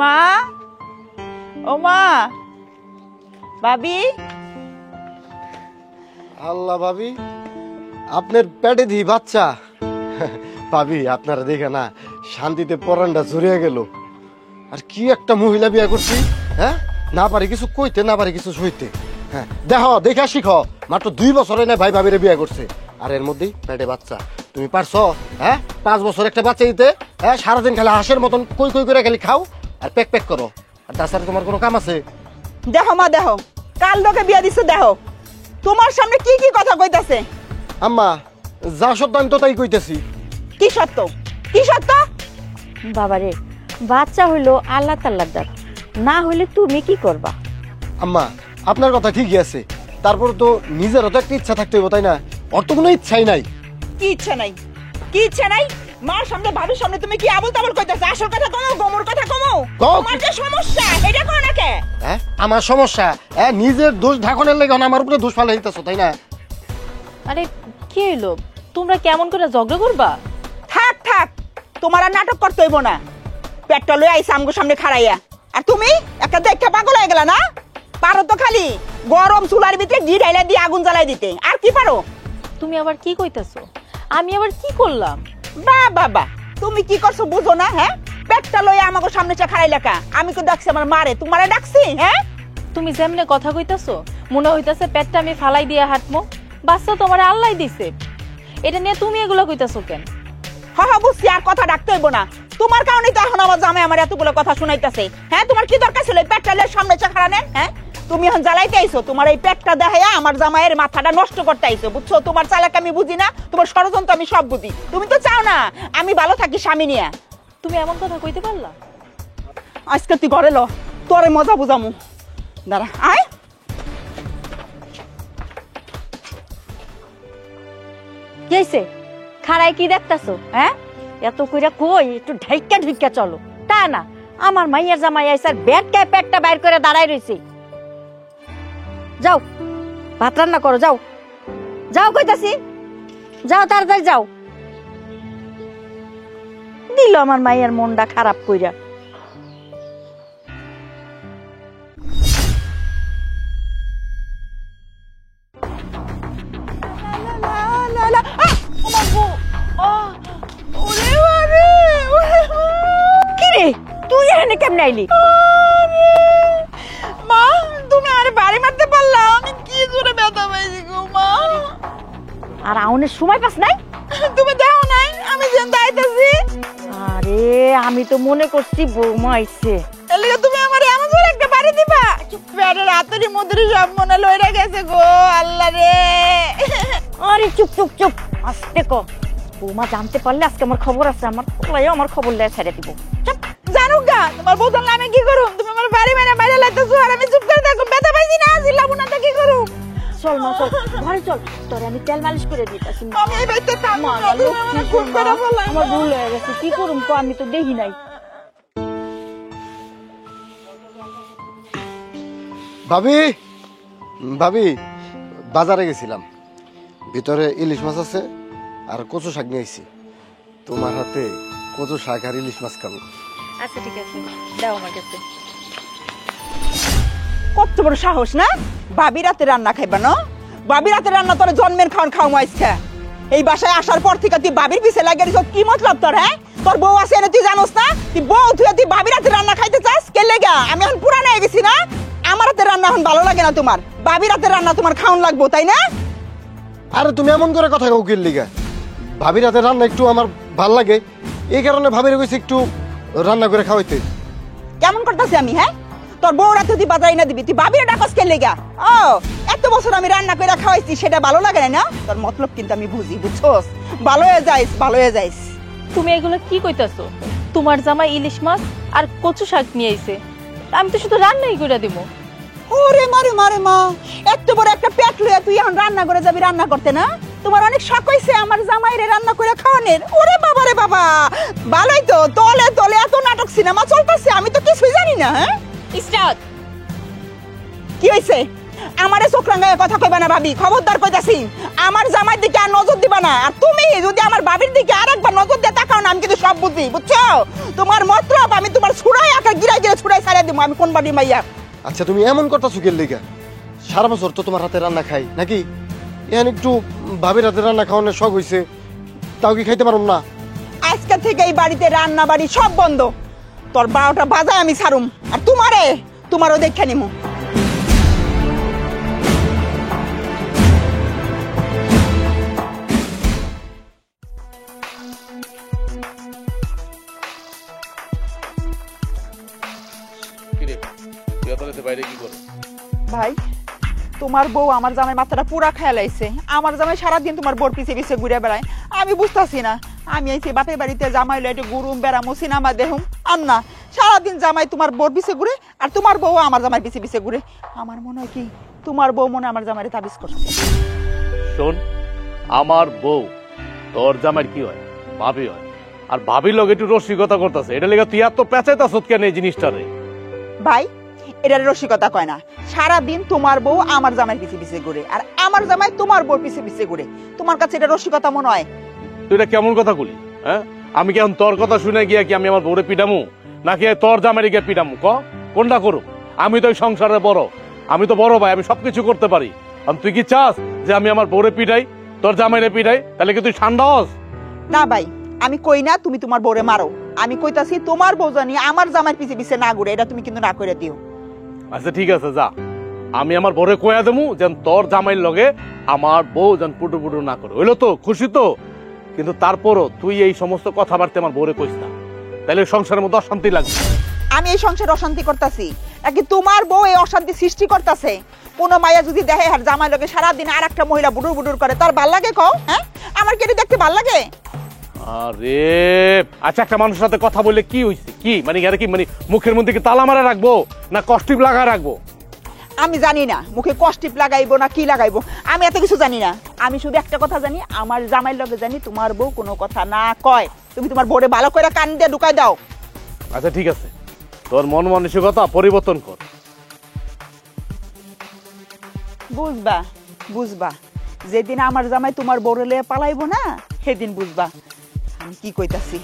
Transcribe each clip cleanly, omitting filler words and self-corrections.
মা, ও মা, ভাবি। আল্লাহ ভাবি, আপনার পেটে দি বাচ্চা। ভাবি আপনারা দেখে না শান্তিতে পরানটা জড়িয়ে গেল। আর কি একটা মহিলা বিয়ে করছি, হ্যাঁ? না পারে কিছু কইতে, না পারে কিছু সইতে। হ্যাঁ, দেখো দেখা শিখো, মাত্র 2 বছরে না ভাই ভাবিরে বিয়ে করছে, আর এর মধ্যেই পেটে বাচ্চা। তুমি পারছো, হ্যাঁ? 5 বছর একটা বাচ্চা দিতে, হ্যাঁ? সারাদিন খালি হাঁসের মতন কই কই করে খালি খাও আর প্যাক প্যাক করো। আর তাছাড়া তোমার কোনো কাম আছে? দেখো মা, দেখো কাল লোকে বিয়া দিছো, দেখো তোমার সামনে কি কি কথা কইতাছে। আম্মা, যা সত্য আমি তো তাই কইতেছি। কি সত্য, কি সত্য? বাবারে, বাচ্চা হইলো আল্লাহ তাআলার দান, না হইলে তুমি কি করবা? আম্মা, আপনার কথা ঠিকই আছে, তারপর তো নিজেরও তো একটা ইচ্ছা থাকতে হবে, তাই না? ওর তো কোনো ইচ্ছাই নাই। কি ইচ্ছা নাই, কি ইচ্ছা নাই? মার সামনে, ভাবির সামনে তুমি কি আবল তাবল কইতাছ? আসল কথা কমো, গোমর কথা কমো। তোমার যে সমস্যা এটা কও না কে? হ্যাঁ, আমার সমস্যা, হ্যাঁ? নিজের দোষ ঢাকনের লেগে আমার উপরে দোষ ফালাই দিতেছো, তাই না? আরে কি হইলো, তোমরা কেমন করে ঝগড়া করবা? থাক থাক, তোমার আর নাটক করতে হইব না। পেটটা লই আইছে আমগো সামনে খাড়াইয়া, আর তুমি একটা দেখে পাগল হয়ে গেলা না? পারো তো খালি গরম চুলার ভিতরে ঘি ঢাইলা দিয়ে আগুন জ্বালাই দিতে, আর কি পারো? তুমি আবার কি কইতাছো? আমি আবার কি করলাম? বা বাবা, তুমি কি করছো বুঝো না? হ্যাঁ, পেটটা লই আমাগো সামনে চা খাড়াইলা কা? আমি তো ডাকছি আমার মারে, তোমারে ডাকছি? হ্যাঁ, তুমি যেমনে কথা কইতাছো মনে হইতাছে পেটটা আমি ফালাই দিয়ে হাঁটমো। বাচ্চা তোমার আল্লাহ দিছে, এটা নিয়ে তুমি এগুলো কইতাছো কেন? হা বুঝছি, আর কথা ডাকতে হইব না। তোমার কারণেই তো এখন আমার জামাই আমার এতগুলো কথা শুনাইতেছে। হ্যাঁ, তোমার কি দরকার ছিল পেটটা লই সামনে চা খাড়ানোর? হ্যাঁ, তুমি এখন জ্বালাইতে আইছো, তোমার এই পেটটা দেখাইয়া আমার জামাইয়ের মাথাটা নষ্ট করতে আইছো, বুঝছো? তোমার চালাক আমি বুঝি না, তোমার ষড়যন্ত্র আমি সব বুঝি। তুমি তো চাও না আমি ভালো থাকি স্বামী নিয়ে। তুমি এমন কথা কইতে পারলা? আজকে তুই ঘরে লো, তোরে মজা বুঝামু। দাঁড়া, আয়। কি হইছে? খাড়ায় কি দেখতাছো? হ্যাঁ, এত কইরা কই একটু ঢাইকা ঢুইকা চলো, তা না আমার মাইয়ার জামাই আইসার ব্যাটকায় পেটটা বাইর করে দাঁড়াই রইছে। যাও ভাত রান্না করো, যাও যাও কইতাছি, যাও তাড়াতাড়ি যাও। দিল আমার মাইয়ার মনটা খারাপ কইরা। কিরে তুই এখানে কেমনে আইলি? মা, তুমি আরে বাড়ি মারতে পারলা? আমি কি জোরে ব্যথা পাইছি গো মা। আর আউনের সময় পাস নাই? তুমি দেখো নাই আমি যেন আইতাছি? আরে আমি তো মনে করছি বৌমা আইছে। এলিগে তুমি আমারে এমন জোরে একটা বাড়ি দিবা? পেটের হাতেরই মধ্যে সব মনে লইরা গেছে গো, আল্লাহ রে। আরে চুপ চুপ চুপ, আস্তে ক। বৌমা জানতে পারলে আজকে আমার খবর আছে, আমার পোলাইও আমার খবর লয়ে ছেড়ে দিব। জানো গা তোমার বউ জানলে আমি কি করুম? তুমি আমার বাড়ি মেরে বাইরে লাইতেছো আর আমি চুপ করে থাকো, ব্যথা পাইছি না, জিলাবো না তো কি করুম? চল মা চল, ঘরে চল, তোরে আমি তেল মালিশ করে দিতেছি। আমি এই বাড়িতে থাকবো মা, না, তুমি লক্ষ্মী আমারে খুব মা, করে বলাই। আমার ভুল হয়ে গেছে, কি করুম কো, আমি তো দেখি নাই। ভাবি, ভাবি, বাজারে গেছিলাম, ভিতরে ইলিশ মাছ আছে আর কচু শাক নিয়ে আইছি। তোমার হাতে কচু শাক আর ইলিশ মাছ খাবো। আচ্ছা ঠিক আছে, দাও আমার কাছে। কত বড় সাহস না, ভাবি রাতে রান্না খাইবা না? ভাবি রাতে রান্না তোর জন্মের খাওয়ান খাও মাইছে। এই বাসায় আসার পর থেকে তুই ভাবির পিছে লাগিয়ে দিছ, কি মতলব তোর? হ্যাঁ, তোর বউ আছে না, তুই জানোস না? তুই বউ তুই ভাবি রাতে রান্না খাইতে চাস কে লেগা? আমি এখন পুরানো হয়ে গেছি না? আমার হাতে রান্না এখন ভালো লাগে না তোমার, ভাবি রাতে রান্না তোমার খাওয়ান লাগবো, তাই না? আরে তুমি এমন করে কথা কও কির লিগা? ভাবির হাতে রান্না একটু আমার ভাল লাগে, এই কারণে ভাবির কইছি একটু রান্না করে খাওয়াইতে। কেমন করতেছি আমি? হ্যাঁ, তোর বউ রাতে তুই বাজাই না দিবি, তুই ভাবির ডাকস কে লেগা? ও, এত বছর আমি রান্না করে খাওয়াইছি, সেটা ভালো লাগে না? তোর মতলব কিন্তু আমি বুঝি, বুঝছোস? ভালো হয়ে যাইস, ভালো হয়ে যাইস। তুমি এগুলো কি কইতাছো? তোমার জামাই ইলিশ মাছ আর কচু শাক নিয়ে আইছে, আমি তো শুধু রান্নাই করে দিব। ওরে মারে মারে মা, এত বড় একটা পেট লইয়া তুই এখন রান্না করে যাবি রান্না করতে? না, তোমার অনেক শখ হইছে আমার জামাইরে রান্না করে খাওয়ানোর। ওরে বাবা রে বাবা, ভালোই তো, তলে তলে এত নাটক সিনেমা চলতেছে, আমি তো কিছুই জানি না। হ্যাঁ, স্টার্ট। কি হইছে? আমারে চোখ রাঙায় কথা কইবা না ভাবি, খবরদার কইতাছি। আমার জামাই দিকে আর নজর দিবা না। আর তুমি যদি আমার ভাবির দিকে আরেকবার নজর দিয়ে তাকাও না, আমি কিন্তু সব বুঝি, বুঝছো? তোমার মতলব আমি তোমার ছুড়াই আকা গিরাই গিরে ছুড়াই ছাড়িয়ে দিব। আমি কোন বাড়ির মাইয়া? আচ্ছা তুমি এমন কথা সুখের লেগা? সারা বছর তো তোমার হাতে রান্না খাই নাকি? এখন একটু ভাবির হাতে রান্না খাওয়ানোর শখ হয়েছে, তাও কি খাইতে পারুম না? আজকে থেকে এই বাড়িতে রান্না বাড়ি সব বন্ধ। তোর 12টা বাজায় আমি ছাড়ুম। আর তোমারও দেখে নিমু। বাইরে কি করে? ভাই, তোমার বউ আমার জামাই মাথাটা পুরা খেয়াল আইছে। আমার জামাই সারাদিন তোমার বোর পিছে পিছে ঘুরে বেড়ায়। আমি বুঝতেছি না, আমি আইছি বাপের বাড়িতে জামাই লাইটে গুরুম বেড়ামো সিনেমা দেখুম, আর না সারাদিন জামাই তোমার বোর পিছে ঘুরে, আর তোমার বউ আমার জামাই পিছে পিছে ঘুরে। আমার মনে হয় কি তোমার বউ মনে হয় আমার জামাইরে তাবিজ করছে। শোন, আমার বউ তোর জামাইর কি হয়? ভাবি হয়। আর ভাবির লগে একটু রসিকতা করতেছে, এটা লেগে তুই এত পেঁচাইতাছ কেন এই জিনিসটা রে? ভাই, এটা রসিকতা কয় না। সারাদিন তোমার বউ আমার জামাইয়ের পিছে পিছে ঘুরে, আর আমার জামাই তোমার বউর পিছে পিছে ঘুরে। তোমার কাছে এটা রসিকতা মনে হয়? তুই এটা কেমন কথা বলি? হ্যাঁ, আমি কেমন তোর কথা শুনে গিয়া কি আমি আমার বউরে পিটামু, নাকি তোর জামাইরে গিয়ে পিটামু? কোনটা করুক? আমি তো এই সংসারে বড়, আমি তো বড় ভাই, আমি সবকিছু করতে পারি। আর তুই কি চাস যে আমি আমার বউরে পিটাই, তোর জামাইরে পিটাই? তাহলে কি তুই ঠান্ডা হস? না ভাই, আমি কই না তুমি তোমার বউরে মারো। আমি কইতাছি তোমার বউ জানি আমার জামাইয়ের পিছে পিছে না ঘুরে। এটা তুমি কিন্তু না করে দিও। আচ্ছা ঠিক আছে, যা, আমি আমার বউরে কয়া দেবো যেন তোর জামাইয়ের লগে আমার বউ যেন পুটু পুটু না করে। হইলো তো? খুশি তো? কিন্তু তারপরও তুই এই সমস্ত কথাবার্তা আমার বউরে কইস না, তাহলে সংসারের মধ্যে অশান্তি লাগবে। আমি এই সংসারে অশান্তি করতেছি নাকি তোমার বউ এই অশান্তি সৃষ্টি করতেছে? কোন মায়া যদি দেখে আর জামাই লগে সারাদিন আর একটা মহিলা বুডুর বুডুর করে, তার ভাল লাগে? কও, হ্যাঁ? আমার কি এটা দেখতে ভাল লাগে? আরে আচ্ছা, একটা মানুষের সাথে কথা বললে কি হইছে? কি মানে আর কি মানে মুখের মধ্যে কি তালা মারা রাখবো না কষ্টিপ লাগা রাখবো? আমি জানি না মুখে কষ্টিপ লাগাইবো না কি লাগাইবো, আমি এত কিছু জানি না। আমি শুধু একটা কথা জানি, আমার জামাইয়ের লগে জানি তোমার বউ কোনো কথা না কয়। তুমি তোমার বউরে ভালো করে কান দিয়ে ঢুকাই দাও। আচ্ছা ঠিক আছে, তোর মন মানসিকতা পরিবর্তন কর। বুঝবা বুঝবা, যেদিন আমার জামাই তোমার বউরে লয়ে পালাইবো না, সেদিন বুঝবা আমি কি কইতাছি।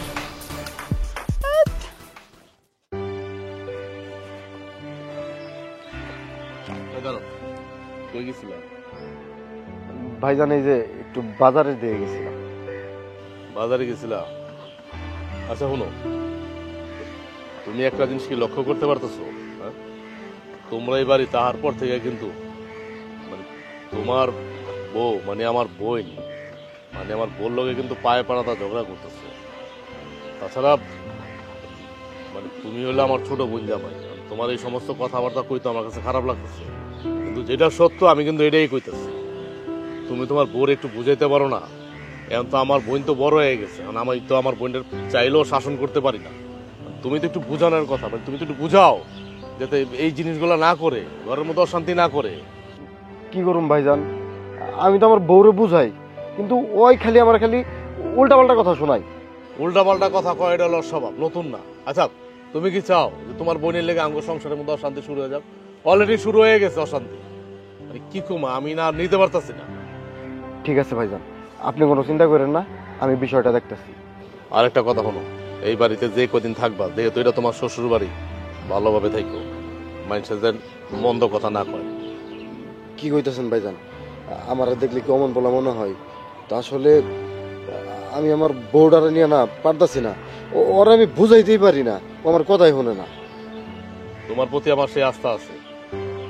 ভাইজান এই যে একটু বাজারে দিয়ে গেছিলাম। বাজারে গেছিলাম? আচ্ছা শুনো, তুমি একটা জিনিস কি লক্ষ্য করতে পারতেছো? তোমরা এই বাড়ি তাহার পর থেকে কিন্তু মানে তোমার বউ মানে আমার বোন মানে আমার বোন লোকে কিন্তু পায়ে পাড়াতা ঝগড়া করতেছে। তাছাড়া মানে তুমি হলে আমার ছোট বোন জামাই, তোমার এই সমস্ত কথাবার্তা কইতো আমার কাছে খারাপ লাগতেছে, কিন্তু যেটা সত্য আমি কিন্তু এটাই কইতেছি। তুমি তোমার বোর একটু বুঝাইতে পারো না? এখন তো আমার বোন তো বড় হয়ে গেছে, এখন আমি তো আমার বোনের চাইলেও শাসন করতে পারি না। তুমি তো একটু বুঝানোর কথা, মানে তুমি তো একটু বুঝাও যাতে এই জিনিসগুলো না করে, ঘরের মধ্যে অশান্তি না করে। কি করুম ভাইজান, আমি তো আমার বউরে বুঝাই, কিন্তু ওই খালি আমার খালি উল্টা পাল্টা কথা শোনাই। উল্টা পাল্টা কথা কয়, এটা হলো স্বভাব, নতুন না। আচ্ছা তুমি কি চাও যে তোমার বোনের লেগে আঙ্গ সংসারের মধ্যে অশান্তি শুরু হয়ে যাক? অলরেডি শুরু হয়ে গেছে অশান্তি, মানে কি কুমা আমি না নিতে পারতাছি না। ঠিক আছে ভাইজান, আপনি কোনো চিন্তা করেন না, আমি বিষয়টা দেখতেছি। আরেকটা কথা শোনো, এই বাড়িতে যে কদিন থাকবা, যেহেতু এটা তোমার শ্বশুর বাড়ি, ভালোভাবে থাকো, মানুষের যেন মন্দ কথা না কয়। কি কইতেছেন ভাইজান? আমার দেখলে কি অমন বলা মনে হয়? তা আসলে আমি আমার বউডারে নিয়ে না পারতাছি না, ওরা আমি বুঝাইতেই পারি না, ও আমার কথাই শোনে না। তোমার প্রতি আমার সেই আস্থা আছে।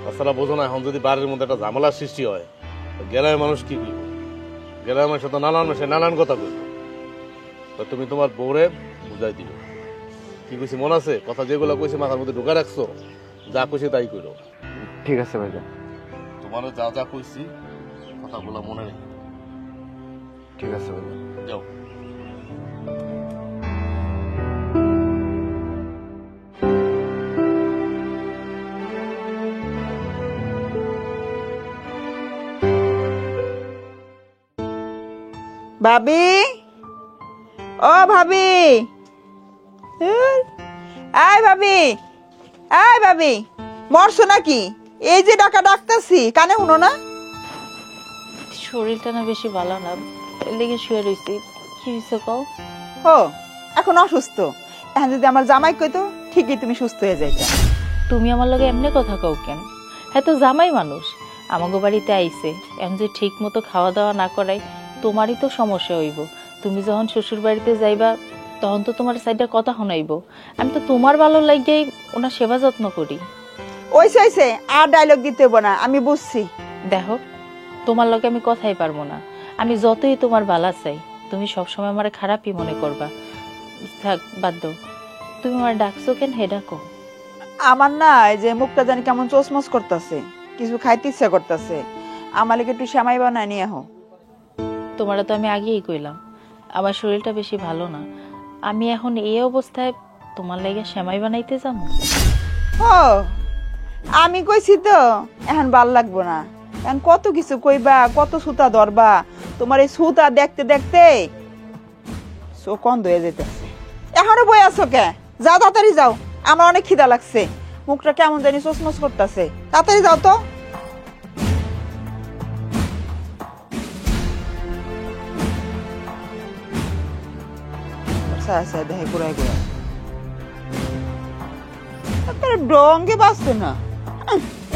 তাছাড়া বোঝো না, এখন যদি বাড়ির মধ্যে একটা ঝামেলার সৃষ্টি হয়, গ্রামের মানুষ কি করবে? গ্রামের মানুষ তো নানান মানুষের নানান কথা বলবে। তুমি তোমার বউরে বুঝাই দিও। কি কইছি মনে আছে? কথা যেগুলো কইছি মাথার মধ্যে ঢুকা রাখছো? যা কইছি তাই কইরো। ঠিক আছে ভাইজান। তোমারও যা যা কইছি কথাগুলো মনে রেখো। ঠিক আছে ভাইজান, যাও। ভাবি, ও ভাবি, আয় ভাবি, আয় ভাবি, মরছো নাকি? এই যে ডাকা ডাকতেছি কানে শুনো না? শরীরটা না বেশি ভালো না, এর লেগে শুয়ে রইছি। কি হয়েছে কও? ও এখন অসুস্থ, এখন যদি আমার জামাই কইতো ঠিকই তুমি সুস্থ হয়ে যাইতা। তুমি আমার লগে এমনি কথা কও কেন? হ্যাঁ তো জামাই মানুষ আমাগো বাড়িতে আইছে, এখন যে ঠিক মতো খাওয়া দাওয়া না করাই তোমারই তো সমস্যা হইব। তুমি যখন শ্বশুর বাড়িতে যাইবা তখন তো তোমার সাইডে কথা শোনাইব। আমি তো তোমার ভালো লাগেই ওনার সেবা যত্ন করি। ওইসে আর ডায়লগ দিতে হবো না, আমি বুঝছি। দেখো তোমার লগে আমি কথাই পারবো না। আমি যতই তোমার ভালো চাই তুমি সবসময় আমার খারাপই মনে করবা। থাক বাদ দাও, তুমি আমার ডাকছো কেন হে ডাকো। আমার না এই যে মুখটা জানি কেমন চোচমচ করতেছে, কিছু খাইতে ইচ্ছা করতেছে, আমার লিগে একটু সেমাই বানায় নিয়ে আহো। তোমারা তো আমি আগেই কইলাম আমার শরীরটা বেশি ভালো না, আমি এখন এই অবস্থায় তোমার লাগে সেমাই বানাইতে যাবো? ও আমি কইছি তো এখন ভাল লাগবো না, এখন কত কিছু কইবা, কত সুতা ধরবা, তোমার এই সুতা দেখতে দেখতে চোখ অন্ধ হয়ে যেতেছে। এখনো বই আছো কে? যাও তাড়াতাড়ি যাও, আমার অনেক খিদা লাগছে, মুখটা কেমন জানি চোচমচ করতেছে, তাড়াতাড়ি যাও তো। আচ্ছা আচ্ছা দেখে ঘুরাই ঘুরাই ডঙ্গে বাঁচছে না,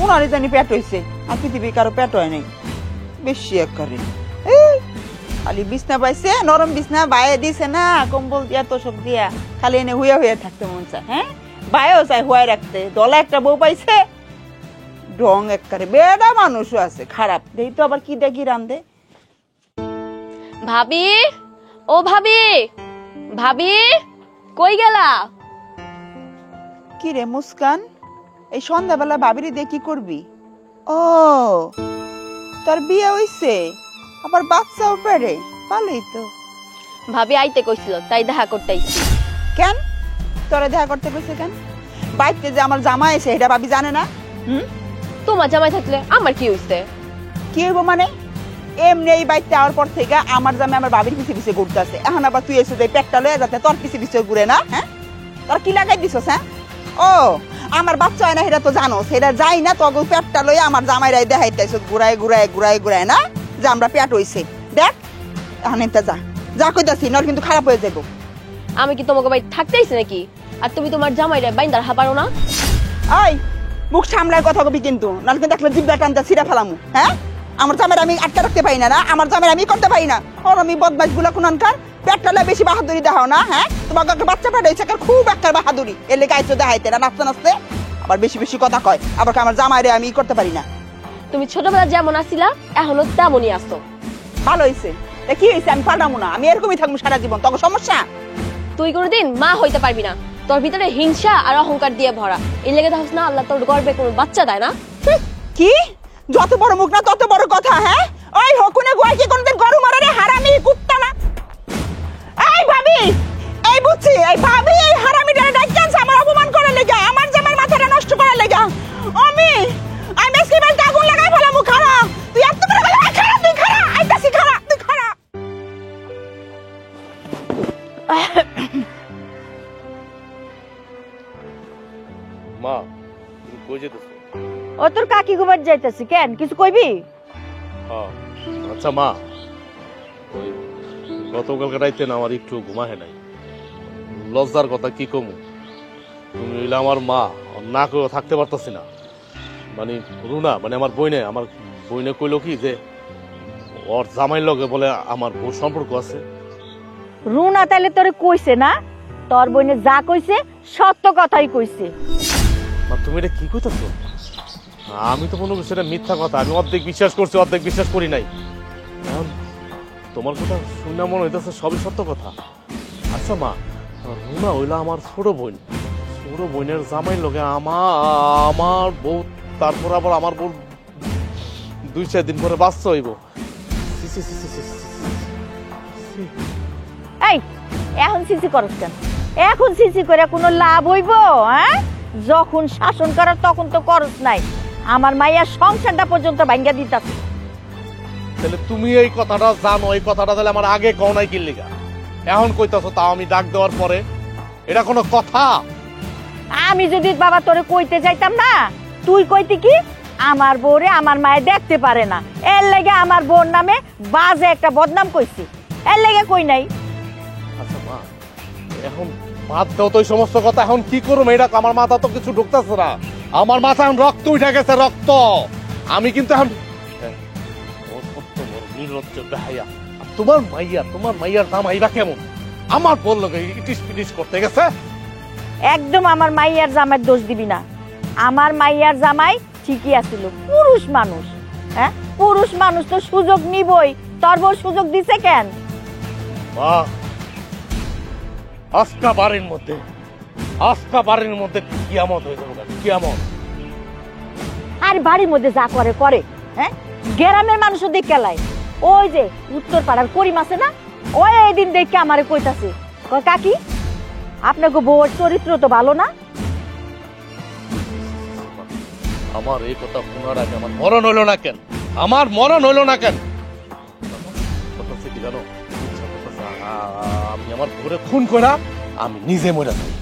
ওনারই জানি পেট হয়েছে, আর পৃথিবী কারো পেট হয় নাই বেশি একবারে। খালি বিছনা পাইছে, নরম বিছনা বাইরে দিছে না, কম্বল দিয়া তোষক দিয়া, খালি এনে হুয়া হুয়া থাকতে মন চায়। হ্যাঁ বাইরেও চাই হুয়াই রাখতে, দলে একটা বউ পাইছে ডং একবারে। বেড়া মানুষও আছে খারাপ, দেখি তো আবার কি দেখি রান্ধে। ভাবি, ও ভাবি, ভাবি কই গেলা? কি রে মুস্কান, এই সন্ধ্যাবেলা ভাবিরি দিয়ে কি করবি? ও তোর বিয়ে হইছে, আবার বাচ্চাও পেরে, ভালোই তো। ভাবি আইতে কইছিল তাই দেখা করতে আইছি। কেন তোরা দেখা করতে কইছে কেন? বাইতে যে আমার জামাই এসে এটা ভাবি জানে না? তোমার জামাই থাকলে আমার কি হইছে? কি হইব মানে? এমনি এই বাইতে আওয়ার পর থেকে আমার জামাই আমার ভাবির পিছে পিছে ঘুরতেছে, এখন আবার তুই এসে পেটটা লয়ে যাতে তোর পিছে পিছে ঘুরে না? হ্যাঁ তোর কি লাগাই দিছস? হ্যাঁ ও আমার বাচ্চা হয় না সেটা তো জানো, সেটা যাই না তো পেটটা লয়ে আমার জামাইরাই দেখাইতেছ ঘুরাই ঘুরাই ঘুরাই ঘুরাই না যে আমরা পেট হইছে। দেখ এখন এটা যা যা কইতাছি, নর কিন্তু খারাপ হয়ে যাবো। আমি কি তোমাকে বাড়ি থাকতে আইছি নাকি? আর তুমি তোমার জামাইরে বাইন্দা রাখা পারো না? ওই মুখ সামলায় কথা কবি কিন্তু, নাহলে কিন্তু দেখলে জিব্বা টানতে ছিঁড়া ফেলামু। হ্যাঁ আমার জামাইরা আমি আটকে রাখতে পারি না, না আমার জামাইরা আমি করতে পারি না। ওর আমি বদমাইশ গুলা কোনখানকার পেটটা বেশি বাহাদুরি দেখাও না? হ্যাঁ তোমার বাচ্চা পেট হয়েছে খুব একটা বাহাদুরি, এর লেগে আইছো দেখাইতে না, নাচতে নাচতে আবার বেশি বেশি কথা কয়, আবার আমার জামাইরে আমি করতে পারি না। তুমি ছোটবেলা যেমন আছিলা এখনো তেমনই আছো। ভালো হয়েছে, কি হয়েছে? আমি পারলাম না, আমি এরকমই থাকবো সারা জীবন, তখন সমস্যা? তুই কোনোদিন মা হইতে পারবি না, তোর ভিতরে হিংসা আর অহংকার দিয়ে ভরা। এই লেগে দেখছ না আল্লাহ তোর গর্বে কোনো বাচ্চা দেয় না। কি যত বড় মুখ না তত বড় কথা? হ্যাঁ ওই হকুনে গোয়াই কি কোনদিন গরু মারে রে হারামি কুত্তা না? এই ভাবি, এই বুঝছি, এই ভাবি এই হারামিটারে ডাইকাছে আমার অপমান করার লাগা, আমার জামার মাথাটা নষ্ট করার লাগা। আমি আজকে বাড়িতে আগুন লাগাই ফেলামু। খারা তুই এত বড় কথা, খারা তুই খারা, আইতাছি খারা, তুই খারা। মা তুমি কই যেতেছো? ও তোর কাকি ঘুমার যাইতেছি, কেন কিছু কইবি? হ্যাঁ আচ্ছা মা, ওই গতকালকে রাইতে না আমার একটু ঘুমাহে নাই, লজ্জার কথা কি কমু। তুমি হইলে আমার মা, না কেউ থাকতে পারতাছি না। মানে রুনা মানে আমার বইনে কইলো কি যে ওর জামাইর লগে বলে আমার বউ সম্পর্ক আছে। রুনা তাইলে তোরে কইছে না? তোর বইনে যা কইছে সত্য কথাই কইছে। মা তুমি এটা কি কইতাছো? আমি তো মনে করছি এটা মিথ্যা কথা, আমি অর্ধেক বিশ্বাস করছি অর্ধেক বিশ্বাস করি নাই। এখন তোমার কথা শুনে মনে হইতেছে সবই সত্য কথা। আচ্ছা মা, রুনা হইলা আমার ছোট বোনের জামাইর লগে আমার বউ, তারপর আবার আমার বউ 2-4 দিন পরে বাচ্চা হইব। এই এখন সিসি করছ কেন? এখন সিসি করে কোনো লাভ হইব? হ্যাঁ যখন শাসন করার তখন তো করস নাই, আমার মাইয়ার সংসারটা পর্যন্ত ভাঙ্গা দিতাছে। তাহলে তুমি এই কথাটা জানো, এই কথাটা তাহলে আমার আগে কও নাই কি লিগা? এখন কইতাছো তাও আমি ডাক দেওয়ার পরে? এটা কোনো কথা? আমি যদি বাবা তোরে কইতে যাইতাম না, তুই কইতি কি আমার বউরে আমার মায়ে দেখতে পারে না, এর লেগে আমার বউর নামে বাজে একটা বদনাম কইছি, এর লেগে কই নাই। আচ্ছা মা, এখন বাদ দাও তো এই সমস্ত কথা, এখন কি করবো এটা আমার মাথা তো কিছু ঢুকতেছে না, আমার মাথা এখন রক্ত উঠে গেছে, রক্ত। আমি কিন্তু এখন নির্লজ্জ বেহায়া। তোমার মাইয়ার নাম আইবা কেমন আমার বললো ইটিস পিটিস করতে গেছে। একদম আমার মাইয়ার জামাই দোষ দিবি না, আমার মাইয়ার জামাই ঠিকই আছিল, পুরুষ মানুষ। হ্যাঁ, পুরুষ মানুষ তো সুযোগ নিবই, তোর বউ সুযোগ দিছে কেন? মা, আজকা বাড়ির মধ্যে কিয়ামত হয়ে যাবে, কিয়ামত। আর বাড়ির মধ্যে যা করে করে, হ্যাঁ, গ্রামের মানুষও দেখে লাই। ওই যে উত্তর পাড়ার করিম আছে না, ওই এদিন দেখে আমারে কইতাছে, কয় কাকি আপনাকে বউয়ের চরিত্র তো ভালো না। আমার এই কথা শোনার আগে আমার মরণ হইল না কেন, আমার মরণ হইল না কেন কি জানো? আমি আমার ঘরে খুন করা আমি নিজে মরে যাই।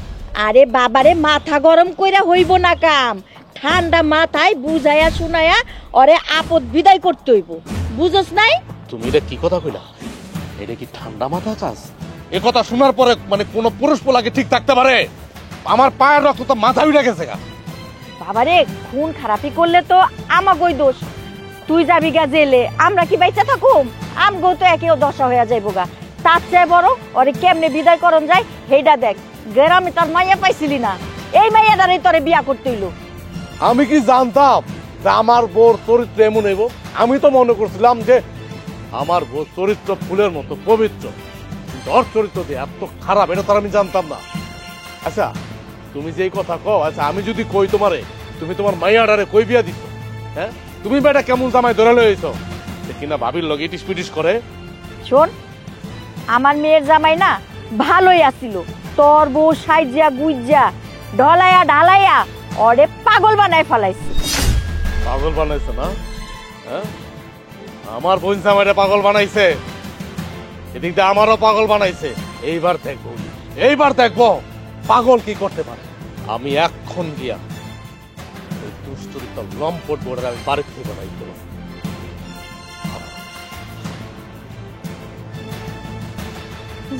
আরে বাবারে, মাথা গরম কইরা হইব না কাম, ঠান্ডা মাথায় বুঝাইয়া শুনাইয়া ওরে আপদ বিদায় করতে হইব, বুঝছ নাই? তুমি এটা কি কথা কইলা? এটা কি ঠান্ডা মাথা কাজ? এ কথা শোনার পরে মানে কোন পুরুষ পোলাকে ঠিক থাকতে পারে? আমার পায়ের রক্ত তো মাথা উঠে গেছে গা। বাবারে, খুন খারাপি করলে তো আমাগোই দোষ, তুই যাবি গা জেলে, আমরা কি বাইচা থাকুম? আমগো তো একেও দশা হইয়া যাইব গা। তার চেয়ে বড় ওরে কেমনে বিদায় করন যায় হেইডা দেখ। গ্রামে তোর মাইয়া পাইছিলি না, এই মাইয়াটারে তোরে বিয়া করতে হইলো। আমি কি জানতাম যে আমার বোর চরিত্র এমন হইব? আমি তো মনে করছিলাম যে আমার বোর চরিত্র ফুলের মতো পবিত্র, কিন্তু ওর চরিত্র যে এত খারাপ এটা তো আমি জানতাম না। আচ্ছা তুমি যে কথা কও, আচ্ছা আমি যদি কই তোমারে, তুমি তোমার মাইয়াডারে কই বিয়া দিছ? হ্যাঁ, তুমি বেটা কেমন জামাই ধরে লইছ কিনা ভাবির লগে ইটিস পিটিস করে? শোন, আমার মেয়ের জামাই না ভালোই আছিল, তোর বউ সাইজিয়া গুইজা ঢলাইয়া ঢালাইয়া ওরে পাগল বানায় ফেলাইছে। পাগল বানাইছে না? হ্যাঁ, আমার বোন জামাইটা পাগল বানাইছে, এদিক দিয়ে আমারও পাগল বানাইছে। এইবার দেখবো পাগল কি করতে পারে। আমি এখন গিয়া ওই দুশ্চরিত্র লম্পট বোর্ডের আমি বাড়ির থেকে বানাই দেবো।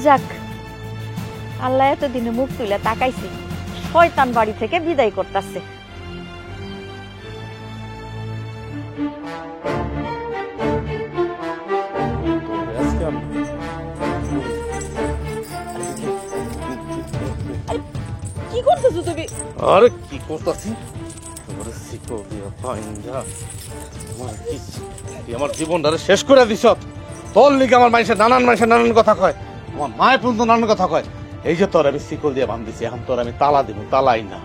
যাক, আল্লাহ এতদিনে মুখ তুলে তাকাইছি, শয়তান বাড়ি থেকে বিদায় করতেছে। কি করতেছো তুমি? আরে কি করতেছি, আমার জীবনটা শেষ করে দিছ। তোর লিগে আমার মানুষের নানান কথা কয়, আমার মায়ের পর্যন্ত নানান কথা কয়। এই যে তোর আমি শিকল দিয়ে বান্ধিছি, এখন তোর আমি তালা দিব, তালাই না,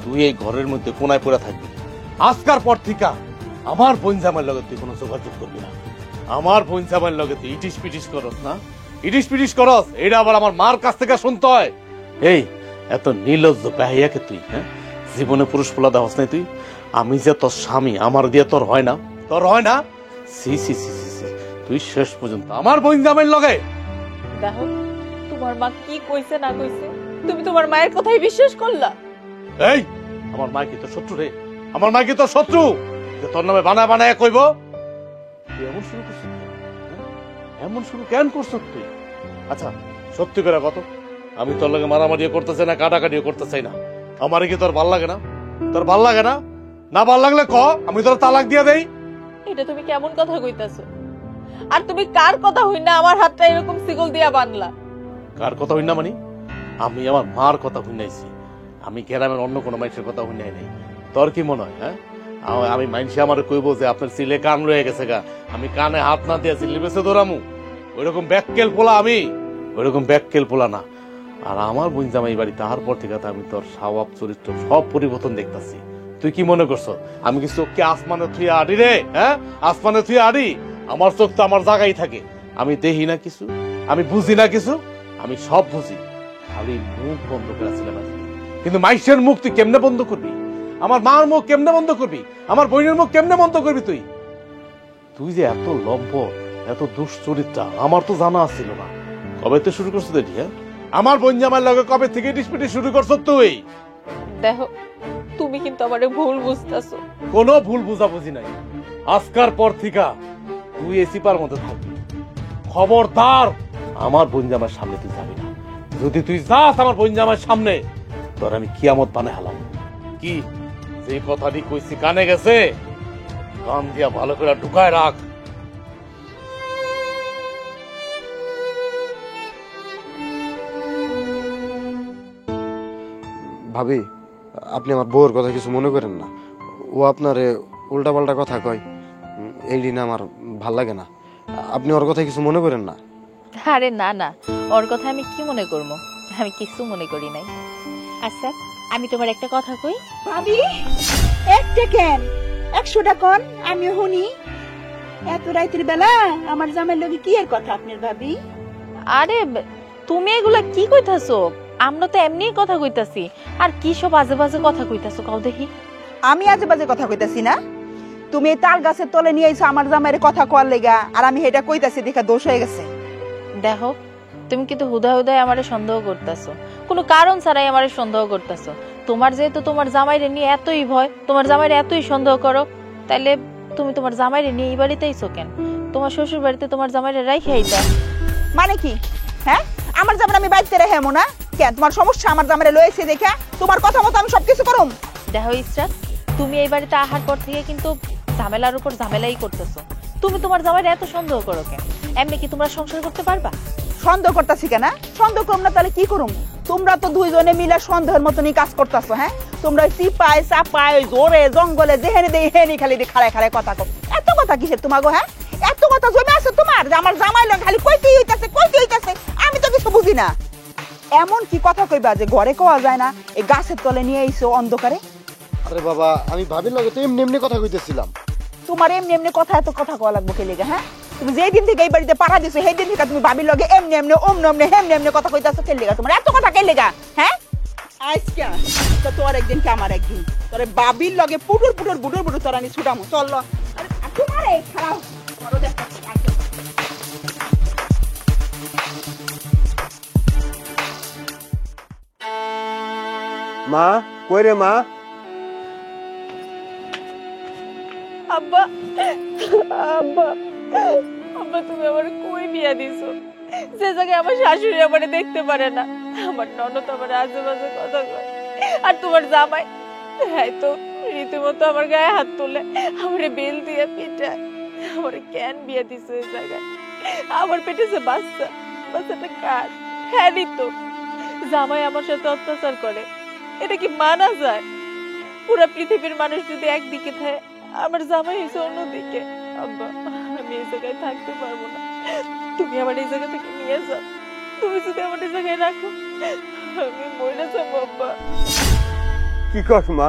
তুই এই ঘরের মধ্যে কোনায় পড়ে থাকবি। আজকার পর থেকে আমার বোন জামাইয়ের লগে তুই কোনো যোগাযোগ করবি না। আমার বোন জামাইয়ের লগে তুই ইটিস পিটিস করস না, ইটিস পিটিস করস, এটা আবার আমার মার কাছ থেকে শুনতে হয়। এই এত নির্লজ্জ বেহাইয়াকে তুই, হ্যাঁ, জীবনে পুরুষ পোলা দেওয়াস নাই তুই? আমি যে তোর স্বামী, আমার দিয়ে তোর হয় না, তোর হয় না? সি সি সি সি সি, তুই শেষ পর্যন্ত আমার বোন জামাইয়ের লগে। দেখো তোমার মা কি কইছে না কইছে, তুমি তোমার মায়ের কথাই বিশ্বাস করলা? এই আমার মা কি তোর শত্রু রে? আমার মা কি তোর শত্রু যে তোর নামে বানায় বানায় কইব? তুই এমন শুরু করছিস, এমন শুরু কেন করছিস তুই? আচ্ছা সত্যি করে কত, আমি তোর লগে মারামারিও করতে চাই না, কাটাকাটিও করতে চাই না। আমার কি তোর ভাল লাগে না? তোর ভাল লাগে না? না ভাল লাগলে ক, আমি তোর তালাক দিয়ে দেই। এটা তুমি কেমন কথা কইতাছো? আর তুমি কার কথা হই না আমার হাতটা এরকম শিকল দিয়া বাঁধলা? কার কথা হই না মানে? আমি আমার মার কথা শুনাইছি, আমি গ্রামের অন্য কোনো মানুষের কথা শুনাই নাই। তোর কি মনে হয়? হ্যাঁ, আমি মানুষে আমার কইব যে আপনার ছেলে কান রয়ে গেছে গা, আমি কানে হাত না দিয়ে চিল্লি বেছে দৌড়ামু? ওইরকম ব্যাককেল পোলা আমি, ওইরকম ব্যাককেল পোলা না। আর আমার বোন জামাই বাড়ি তাহার পর থেকে আমি তোর স্বভাব চরিত্র সব পরিবর্তন দেখতেছি। তুই কি মনে করছো আমি কি চোখকে আসমানে থুয়ে আড়ি রে? হ্যাঁ, আসমানে থুয়ে আড়ি? আমার চোখ তো আমার জায়গায় থাকে, আমি দেখি না কিছু, আমি বুঝি না কিছু, আমি সব বুঝি, খালি মুখ বন্ধ করেছিলাম। কিন্তু মাইশের মুখ তুই কেমনে বন্ধ করবি? আমার মার মুখ কেমনে বন্ধ করবি? আমার বোনের মুখ কেমনে বন্ধ করবি? তুই তুই যে এত লম্ব, এত দুশ্চরিত্রা আমার তো জানা ছিল না। কবে তো শুরু করছো দেখি? হ্যাঁ, আমার বোন জামার লগে কবে থেকে ডিসপিটি শুরু করছো তুই? দেখো তুমি কিন্তু আমারে ভুল বুঝতাছো। কোনো ভুল বুঝাবুঝি নাই। আজকার পর থেকে তুই এই সিপার মধ্যে থাকবি। খবরদার আমার বোন জামার সামনে তুই যাবি না। যদি তুই যাস আমার বোন জামার সামনে, তোর আমি কিয়ামত বানাই হালাম। কি যে কথাটি কইছি কানে গেছে? কান দিয়া ভালো করে ঢুকায় রাখ। ভাবি, আপনি আমার বউয়ের কথা কিছু মনে করেন না। ও আপনারে উল্টাপাল্টা কথা কয়, এই দিন আমার ভাল লাগে না। আপনি ওর কথা কিছু মনে করেন না। আরে না না, ওর কথা আমি কি মনে করবো? আমি কিছু মনে করি নাই। আচ্ছা, আমি তোমার একটা কথা কই। ভাবি একটা কেন 100টা কোন আমি শুনি। এত রাতের বেলা আমার জামাইয়ের লগে কি এর কথা আপনার ভাবি? আরে তুমি এগুলা কি কইতাছো? আমরা তো এমনিই কথা কইতাছি। আর কি সব আজে বাজে কথা কইতাছো কাও দেখি। আমি আজে বাজে কথা কইতাছি না? তুমি এই তাল গাছের তলে নিয়ে আইছো আমার জামাইয়ের কথা কোয়ার লেগা, আর আমি এটা কইতাছি দেখা দোষ হয়ে গেছে। দেখো, তুমি কিন্তু হুদা হুদায় আমারে সন্দেহ করতেছো, কোনো কারণ ছাড়াই আমারে সন্দেহ করতেছো। তোমার যেহেতু তোমার জামাইরে নিয়ে এতই ভয়, তোমার জামাইরে এতই সন্দেহ করো, তাইলে তুমি তোমার জামাইরে নিয়ে এই বাড়িতে আইছো কেন? তোমার শ্বশুর বাড়িতে তোমার জামাইরে রাইখে আইতা। মানে কি? হ্যাঁ, আমার জামাই আমি বাইতে রেখে হেমো না কেন? তোমার সমস্যা আমার জামাইরে লয়েছে দেখা তোমার কথা মতো আমি সবকিছু করুম। দেখো ইসরাত, তুমি এই বাড়িতে আসার পর থেকে কিন্তু ঝামেলার উপর ঝামেলাই করতেছো। তুমি তোমার জামাইরে এত সন্দেহ করো কেন? এমনি কি তোমরা সংসার করতে পারবা? সন্দেহ করতেছি কেন? সন্দেহ করুম না তাহলে কি করুম? তোমরা তো দুইজনে মিলে সন্দেহের মতনই কাজ করতেছো। হ্যাঁ, তোমরা চিপায় চাপায় জোরে জঙ্গলে যেহেনে দেই হেনি খালি খাড়ায় খাড়ায় কথা কও। এত কথা কিসের তোমাগো? হ্যাঁ, এত কথা জমে আছে তোমার যে আমার জামাই লোক খালি কইতেই হইতাছে। আমি তো কিছু বুঝি না। এমন কি কথা কইবা যে ঘরে কোয়া যায় না? এই গাছের তলে নিয়ে আইছো অন্ধকারে। আরে বাবা, আমি ভাবির লগে তো এমনি এমনি কথা কইতেছিলাম। তোমার এমনি এমনি কথা এত কথা কোয়া লাগবো কে লেগে? হ্যাঁ, তুমি যেই দিন থেকে এই বাড়িতে পাড়া দিছো সেই দিন থেকে তুমি ভাবির লগে এমনি এমনি ওমনি হেমনি এমনি কথা কইতাছো কে লেগা? তোমার এত কথা কে লেগা? হ্যাঁ, আজকে তো তোর একদিন কি আমার একদিন, তোর বাবির লগে পুটুর তোর আমি ছুটামো। চল আরে তোমার এই খারাপ তোমারও দেখাচ্ছি। মা কই রে মা? আব্বা, আব্বা, আব্বা, তুমি আমার কই বিয়া দিছো? যে জায়গায় আমার শাশুড়ি আমারে দেখতে পারে না, আমার ননদ আমার আজে বাজে কথা কয়, আর তোমার জামাই হ্যাঁ তো রীতিমতো আমার গায়ে হাত তুলে আমারে বেল দিয়ে পিটায়। আমারে কেন বিয়া দিছো এই জায়গায়? আমার পেটে যে বাচ্চাটা কার? হ্যাঁ তো জামাই আমার সাথে অত্যাচার করে, এটা কি মানা যায়? পুরা পৃথিবীর মানুষ যদি একদিকে থাকে, আমার জামাই হয়েছে অন্যদিকে। আব্বা, আমি এই জায়গায় থাকতে পারবো না। তুমি আমার এই জায়গা থেকে নিয়ে যাও। তুমি যদি আমার এই জায়গায় রাখো, আমি মরে যাবো। আব্বা, কি কস মা?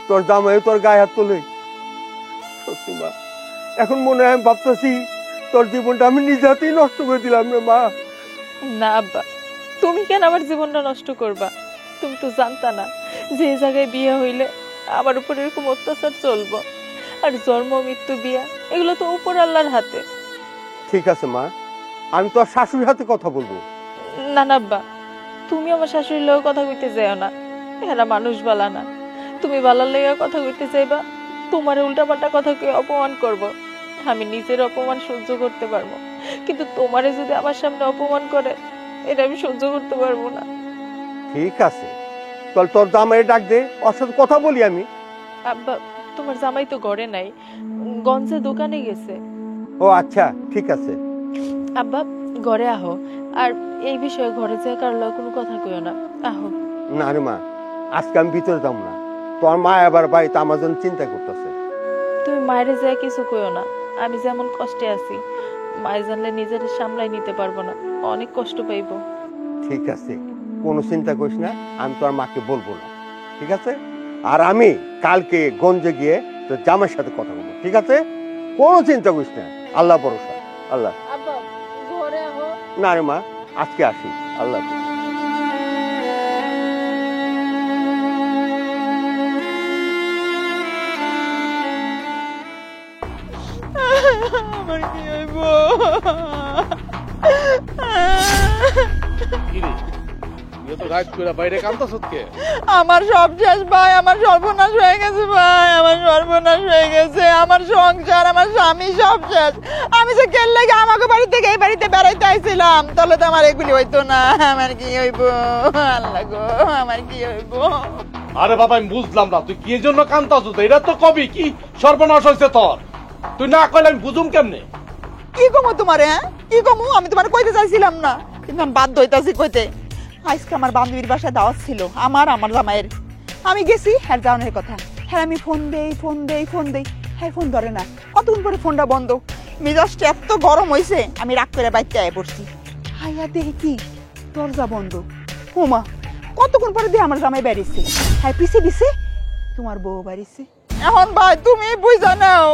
তোর জামাই তোর গায়ে হাত তোলে? সত্যি মা, এখন মনে হয় আমি ভাবতেছি তোর জীবনটা আমি নিজে হাতেই নষ্ট করে দিলাম রে মা। না আব্বা, তুমি কেন আমার জীবনটা নষ্ট করবা? তুমি তো জানতা না যে এই জায়গায় বিয়ে হইলে আমার উপর এরকম অত্যাচার চলবো। আর জন্ম মৃত্যু বিয়া এগুলো তো উপর আল্লাহর হাতে। ঠিক আছে মা, আমি তোর শাশুড়ির হাতে কথা বলবো। না না আব্বা, তুমি আমার শাশুড়ির লোক কথা কইতে যাও না, এরা মানুষ বালা না। তুমি বালার লেগে কথা কইতে চাইবা, তোমার উল্টাপাল্টা কথা কে অপমান করব। আমি নিজের অপমান সহ্য করতে পারবো, কিন্তু তোমারে যদি আমার সামনে অপমান করে, এটা আমি সহ্য করতে পারবো না। ঠিক আছে, চল তোর জামাই ডাক দে, ওর সাথে কথা বলি আমি। আব্বা, তোমার জামাই তো ঘরে নাই, গঞ্জে দোকানে গেছে। ও আচ্ছা, ঠিক আছে। আব্বা, ঘরে আহো, আর এই বিষয়ে ঘরে যে কারো কোনো কথা কইও না। আহো। না রে মা, আজকে আমি ভিতরে যাবো না। তোর মা এবার বাড়িতে আমার জন্য চিন্তা করতেছে। তুমি মায়ের যে কিছু কইও না, আমি যেমন কষ্টে আছি, মায়ের জানলে নিজের সামলাই নিতে পারবো না, অনেক কষ্ট পাইবো। ঠিক আছে, কোনো চিন্তা করিস না, আমি তোর মাকে বলবো না, ঠিক আছে? আর আমি কালকে গঞ্জে গিয়ে তোর জামাইয়ের সাথে কথা বলবো, ঠিক আছে? কোনো চিন্তা করিস না, আল্লাহ ভরসা, আল্লাহ। আব্বা, ঘরে আহো। না রে মা, আজকে আসি, আল্লাহ। আমার কি হইব? কিরে তুই তো রাত করে বাইরে কান্দছ কে? আমার সব শেষ ভাই, আমার সর্বনাশ হয়ে গেছে ভাই, আমার সর্বনাশ হয়ে গেছে, আমার সংসার, আমার স্বামী সব শেষ। আমি যে কেন লাগে আমাকে বাড়ি থেকে এই বাড়িতে বেড়াইতে আইছিলাম, তাহলে তো আমার এগুলি হইতো না। আমার কি হইব আল্লাহ গো, আমার কি হইব? আরে বাবা আমি বুঝলাম না তুই কি জন্য কান্দছ। এটা তো কবি কি সর্বনাশ হয়েছে তোর, তুই না কইলে আমি বুঝুম কেমনে? কি কমু তোমারে? কি কমু? আমি তোমার কইতে চাইছিলাম না, কিন্তু আমি বাধ্য হইতাছি কইতে। আজকে আমার বান্ধবীর বাসায় দাওয়াত ছিল, আমার জামাইয়ের। আমি গেছি হ্যাঁ যাওয়ার কথা। হ্যাঁ আমি ফোন দেই হ্যাঁ ফোন ধরে না। কতক্ষণ পরে ফোনটা বন্ধ। মেজাজটা এত গরম হইছে, আমি রাগ করে বাইতে আয় পড়ছি। হাইয়া দেখি কি দরজা বন্ধ। ওমা, কতক্ষণ পরে দিয়ে আমার জামাই বেরিয়েছে। হ্যাঁ পিছে তোমার বউ বাড়িছে। এখন ভাই তুমি বুঝা নাও,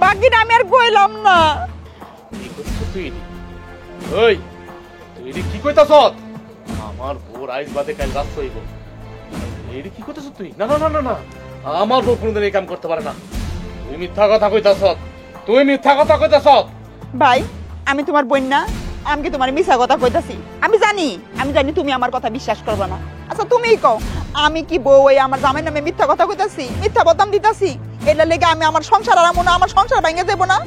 বাকিটা আমি আর কইলাম না। কি করছিস তুই? ওই তুই এটি কি কইতাছ? আমার বউর আইস বাদে কাল রাত হইব। এটি কি করতেছ তুই? না না না না না, আমার বউ কোনদিন এই কাম করতে পারে না। তুই মিথ্যা কথা কইতাছ, তুই মিথ্যা কথা কইতাছ। ভাই আমি তোমার বোন না, আমি কি তোমার মিছা কথা কইতাছি? আমি জানি তুমি আমার কথা বিশ্বাস করবে না। আচ্ছা তুমিই কও, আমি কি বউ ওই আমার জামাই নামে মিথ্যা কথা কইতাছি, মিথ্যা বদনাম দিতাছি? এটার লেগে আমি আমার সংসার আর আমো না, আমার সংসার ভেঙে দেবো না?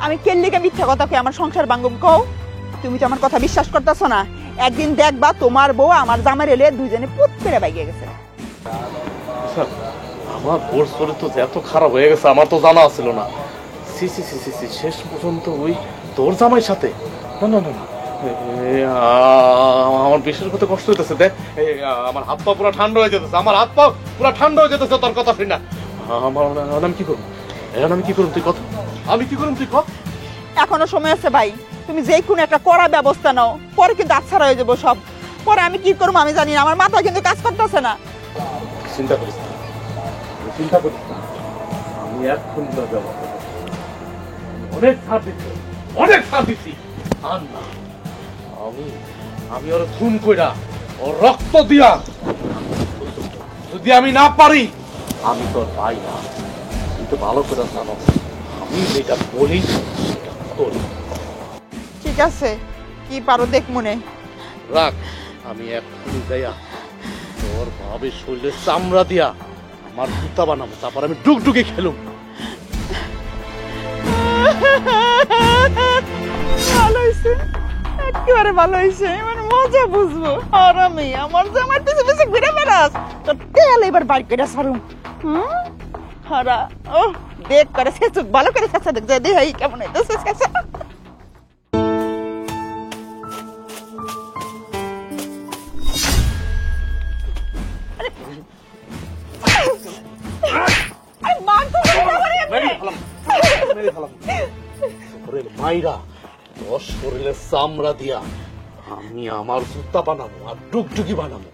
আমি কেন লেগে মিথ্যা কথা কই আমার সংসার ভাঙুম কও? তুমি তো আমার কথা বিশ্বাস করতেছো না। একদিন দেখবা তোমার বউ আমার জামাই এলে দুইজনে পুত করে বাইকে গেছে। আমার বউর চরিত্র যে এত খারাপ হয়ে গেছে আমার তো জানা ছিল না। সি সি সি সি সি, শেষ পর্যন্ত ওই তোর জামাইয়ের সাথে? না না না না, আমার বিশেষ করতে কষ্ট হইতেছে। দেখ আমার হাত পা পুরো ঠান্ডা হয়ে যেতেছে, আমার হাত পা পুরো ঠান্ডা হয়ে যেতেছে তোর কথা শুনে। আমার আমি কি করবো? এখন আমি কি করুন তুই কথা, আমি কি করুন তুই কর। এখনো সময় আছে ভাই, তুমি যে কোনো একটা কড়া ব্যবস্থা নাও, পরে কিন্তু আচ্ছাড়া হয়ে যাবো সব। পরে আমি কি করবো আমি জানি না, আমার মাথা কিন্তু কাজ করতেছে না। চিন্তা করিস না, চিন্তা করিস না, আমি এখন অনেক ছাড় দিচ্ছি, অনেক ছাড় দিচ্ছি। আর না, আমি ওর খুন কইরা ওর রক্ত দিয়া যদি আমি না পারি, আমি তোর ভাই না। কিন্তু ভালো করে জানো আমি যেটা বলি সেটা করি। ঠিক আছে, কি পারো দেখ মনে। রাখ, আমি এক্ষুনি যাইয়া তোর ভাবের শরীরের চামড়া দিয়া আমার জুতা বানাবো, তারপর আমি ডুগডুগে খেলুম। ভালো হয়েছে, একেবারে ভালো হয়েছে, মানে মজা বুঝবো। আর আমি আমার যে আমার পিছে পিছে ঘুরে বেড়াস, তো তেল এবার বাইক করে সারুম। হারা ও দেখ করে শেষ, ভালো করে শেষ দেখ যে দেখ কেমন হইতেছে শেষ। মাইরা তোর শরীরের চামড়া দিয়া আমি আমার জুতা বানাবো আর ডুগডুগি বানাবো।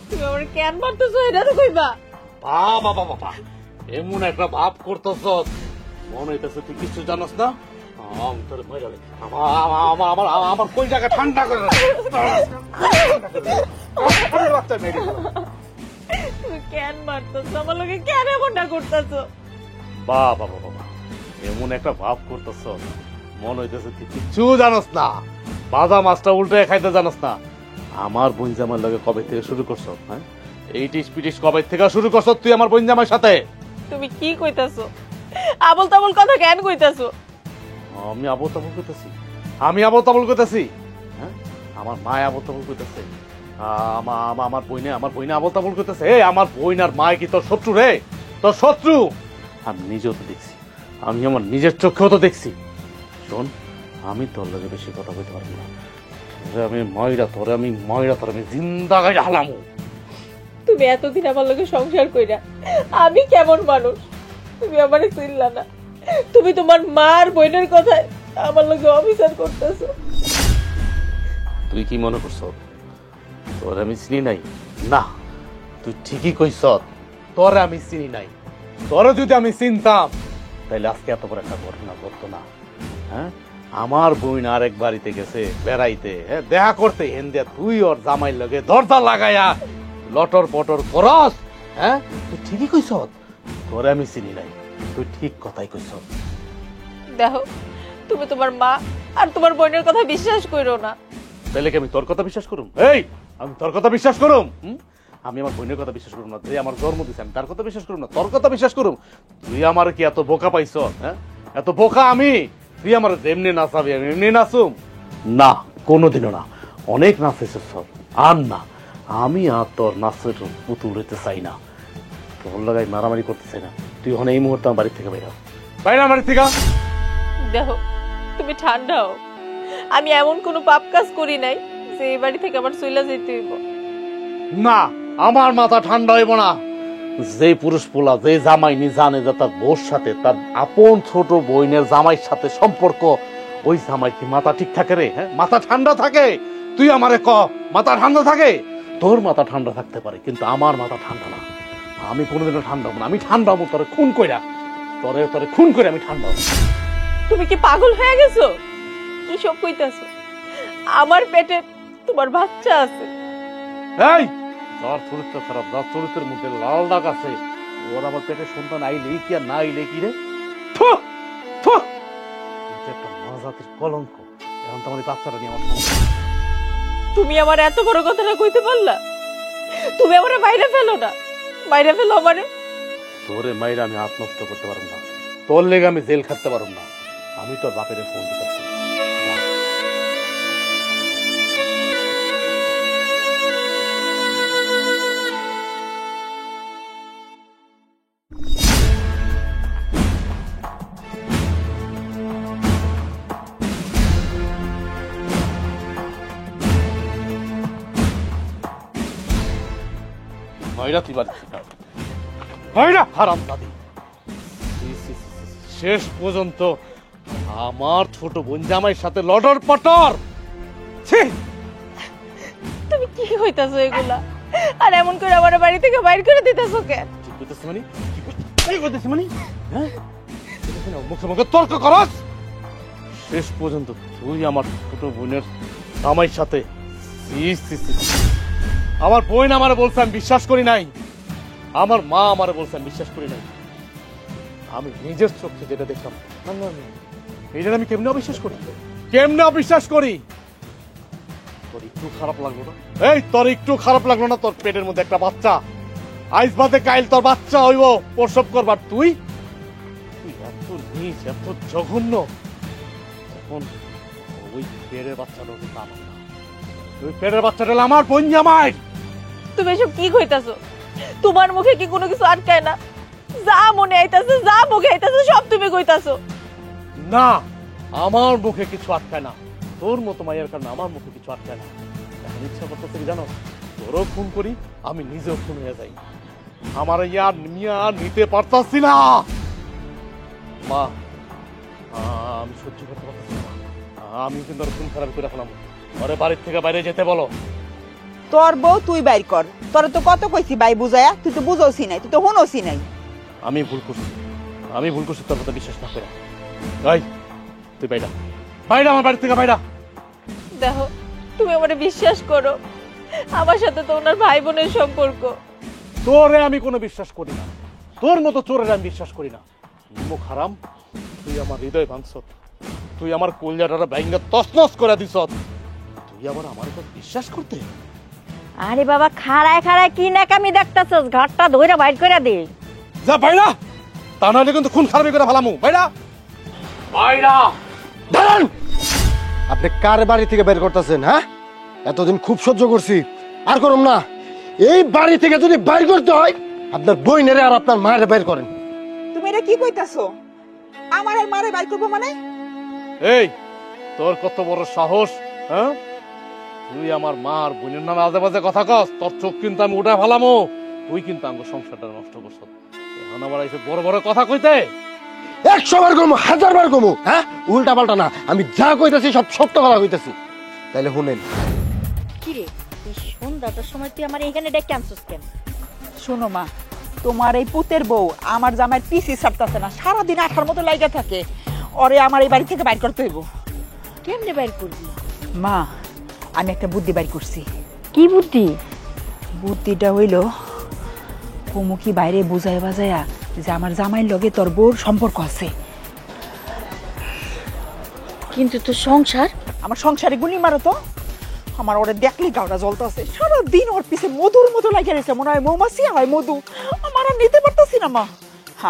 তুমি আমার কেন মারতেছো এটা তো কইবা। বাবা বাবা, এমন একটা ভাব করতেছ মনে হইতেছে তুই কিছু জানাস না। আমার কোন জায়গা ঠান্ডা করে তুমি কেন মারতেছো আমার লোকে, কেন এমনটা করতেছো? বাবা বাবা, এমন একটা ভাব করতেছ মনে হইতেছে তুই কিছু জানাস না, বাজা মাছটা উল্টে খাইতে জানাস না। আমার বোন জামার লগে কবে থেকে শুরু করছ? হ্যাঁ, এই টিস পিটিস কবে থেকে শুরু করছ তুই আমার বোন জামার সাথে? তুমি কি কইতাছো? আবল তাবল কথা কেন কইতাছো? আমি আবল তাবল কইতাছি? আমি আবল তাবল কইতাছি? হ্যাঁ, আমার মা আবল তাবল কইতাছে? আমার বইনে আবল তাবল কইতাছে? এই আমার বইন আর মা কি তোর শত্রু রে? তোর শত্রু? আমি নিজেও তো দেখছি, আমি আমার নিজের চোখেও তো দেখছি। শোন, আমি তোর লগে বেশি কথা বলতে পারবো না। আমি ময়রা তোর আমি জিন্দা গায়ে হালামু। তুমি এতদিন আমার লোকে সংসার কইরা আমি কেমন মানুষ তুমি আমারে চিনলা না। তুমি তোমার মার বোনের কথায় আমার লোকে অবিচার করতেছো। তুই কি মনে করছ তোর আমি চিনি নাই? না, তুই ঠিকই কইস, তোর আমি চিনি নাই। তোর যদি আমি চিনতাম তাহলে আজকে এত বড় একটা ঘটনা ঘটতো না। হ্যাঁ, আমার বোন আরেক বাড়িতে গেছে বেড়াইতে, হ্যাঁ দেখা করতে, হেন্দিয়া তুই ওর জামাই লগে দরজা লাগাইয়া লটর পটর করস। হ্যাঁ, তুই ঠিকই কইস, তোরে আমি চিনি নাই, তুই ঠিক কথাই কইস। দেখো, তুমি তোমার মা আর তোমার বোনের কথা বিশ্বাস করো না। তাহলে কি আমি তোর কথা বিশ্বাস করুম? এই, আমি তোর কথা বিশ্বাস করুম? আমি আমার বোনের কথা বিশ্বাস করুম না, যে আমার জন্ম দিছে আমি তার কথা বিশ্বাস করুম না, তোর কথা বিশ্বাস করুম? তুই আমার কি এত বোকা পাইছ? হ্যাঁ, এত বোকা আমি? তুই আমার যেমনি নাচাবি আমি এমনি নাচুম? না, কোনোদিনও না। অনেক নাচেছ সব, আর না। আমি আর তোর নাচের পুতুল হইতে চাই না, তোর লাগাই মারামারি করতে চাই না। তুই ওখানে এই মুহূর্তে আমার বাড়ির থেকে বাইরে বাইরে, আমার বাড়ির থেকে। দেখো, তুমি ঠান্ডা হও। আমি এমন কোনো পাপ কাজ করি নাই যে এই বাড়ি থেকে আমার চইলা যেতে হইব। না, আমার মাথা ঠান্ডা হইব না। যে পুরুষ পোলা, যে জামাই নি জানে যে তার বউর সাথে, তার আপন ছোট বোনের জামাইয়ের সাথে সম্পর্ক, ওই জামাই কি মাথা ঠিক থাকে রে? হ্যাঁ, মাথা ঠান্ডা থাকে? তুই আমারে ক, মাথা ঠান্ডা থাকে? তোর মাথা ঠান্ডা থাকতে পারে, কিন্তু আমার মাথা ঠান্ডা না। আমি কোনোদিনও ঠান্ডা হবো না। আমি ঠান্ডা হবো তোরে খুন কইরা, তোরে খুন করে আমি ঠান্ডা হবো। তুমি কি পাগল হয়ে গেছো? কি সব কইতাছো? আমার পেটে তোমার বাচ্চা আছে। এই, যার চরিত্র খারাপ, যার চরিত্রের মধ্যে লাল দাগ আছে, ওর আমার পেটে সন্তান আইলেই কি আর না আইলে কি রে? একটা মজাতির কলঙ্ক। এখন তো আমার এই বাচ্চাটা নিয়ে আমার সমস্যা। তুমি আমার এত বড় কথাটা কইতে পারলা? তুমি আমারে বাইরে ফেলো না, বাইরে ফেলো আমারে। তোরে মাইরা আমি হাত নষ্ট করতে পারব না, তোর লেগে আমি জেল খাটতে পারব না। আমি তোর বাপের ফোন দিতেছি। শেষ পর্যন্ত আমার ছোট বোন জামাইয়ের সাথে লটর পটর। তুমি কি কইতাছো এগুলা? আর এমন করে আমার বাড়ি থেকে বাইর করে দিতেছো কেন? মুখে মুখে তর্ক করস। শেষ পর্যন্ত তুই আমার ছোট বোনের জামাইয়ের সাথে। আমার বোন আমারে বলছে আমি বিশ্বাস করি নাই, আমার মা আমারে বলছে আমি বিশ্বাস করি নাই। আমি নিজের চোখে যেটা দেখলাম, এটা আমি কেমনে অবিশ্বাস করি? কেমনে অবিশ্বাস করি? তোর একটু খারাপ লাগলো না? এই, তোর একটু খারাপ লাগলো না? তোর পেটের মধ্যে একটা বাচ্চা, আইস বাদে কাইল তোর বাচ্চা হইব প্রসব করবার। তুই এত নিচ, এত জঘন্য। এখন ওই পেটের বাচ্চাটা কিন্তু আমার না, ওই পেটের বাচ্চাটা হলো আমার বোন জামাই। তুমি এসব কি কইতাছো? তোমার মুখে কি কোনো কিছু আটকায় না? যা মনে আইতাছে, যা মুখে আইতাছে সব তুমি কইতাছো। না, আমার মুখে কিছু আটকায় না। তোর মতো মায়ের কারণে আমার মুখে কিছু আটকায় না। এখন ইচ্ছা করতেছে কি জানো? তোরও খুন করি, আমি নিজেও খুন হয়ে যাই। আমার ইয়ার নিতে পারতাছি না মা, আমি সহ্য করতে পারতেছি না। আমি কিন্তু আর খুন খারাপ করে ফেলাম। ওরে বাড়ির থেকে বাইরে যেতে বলো। তোর বউ তুই বাইর কর। তোর তো কত কইছি বাই বুঝায়া, তুই তো বুঝোসি নাই, তুই তো হুনোসি নাই। আমি ভুল করছি, আমি ভুল করছি তোর কথা বিশ্বাস না করে। এই, তুই বাইরা, বাইরা আমার বাড়ি থেকে বাইরা। দেখো, তুমি আমারে বিশ্বাস করো, আমার সাথে তো ওনার ভাই বোনের সম্পর্ক। তোরে আমি কোনো বিশ্বাস করি না, তোর মতো চোরের আমি বিশ্বাস করি না। মুখ হারাম, তুই আমার হৃদয় ভাঙছত, তুই আমার কলজাটা ভাঙা তছনছ করে দিছত। তুই আবার আমার উপর বিশ্বাস করতে? আরে বাবা, খাড়ায় খাড়ায় কি নাকামি দেখতাছস? ঘরটা ধইরা বাইর করে দে। যা বাইরা, তা নাহলে কিন্তু খুন খারাপি করে ফেলামু। বাইরা, বাইরা। দাঁড়ান! আপনি কার বাড়ি থেকে বের করতেছেন? হ্যাঁ, এতদিন খুব সহ্য করছি, আর করুম না। এই বাড়ি থেকে যদি বাইর করতে হয়, আপনার বইনেরে আর আপনার মায়ের বের করেন। তুমি এটা কি কইতাছো? আমার আর মারে বাইর করবো মানে? এই, তোর কত বড় সাহস? হ্যাঁ, তুই আমার মা আর বোনের নামে আজে বাজে কথা কস? তোর চোখ কিন্তু আমি উঠে ফেলামো। তুই কিন্তু আমার সংসারটা নষ্ট করছ। এখন আবার এসে বড় বড় কথা কইতে? 100 বার কমু, 1000 বার কমু। হ্যাঁ, উল্টা পাল্টা না, আমি যা কইতাছি সব সত্য কথা কইতাছি। তাইলে শুনেন। কি রে, এই সন্ধ্যাটার সময় তুই আমার এখানে ডেকে আনছিস কেন? শোনো মা, তোমার এই পুতের বউ আমার জামাইয়ের পিসি ছাড়তাছে না, সারাদিন আঠার মতো লাইগা থাকে। ওরে আমার এই বাড়ি থেকে বাইর করতে হইব। কেমনে বাইর করবি? মা, আমি একটা বুদ্ধি বাইর করছি। কি বুদ্ধি? বুদ্ধিটা হইল, কুমুকি বাইরে বুঝায় বাজায়া যে আমার জামাইয়ের লগে তোর বউর সম্পর্ক আছে। কিন্তু তোর সংসার? আমার সংসারে গুলি মারো তো। আমার ওরে দেখলি গাওটা জ্বলতেছে, সারাদিন ওর পিছে মধুর মতো লাগে রয়েছে, মনে হয় মৌমাছি হয় মধু। আমার আর নিতে পারতেছি না মা।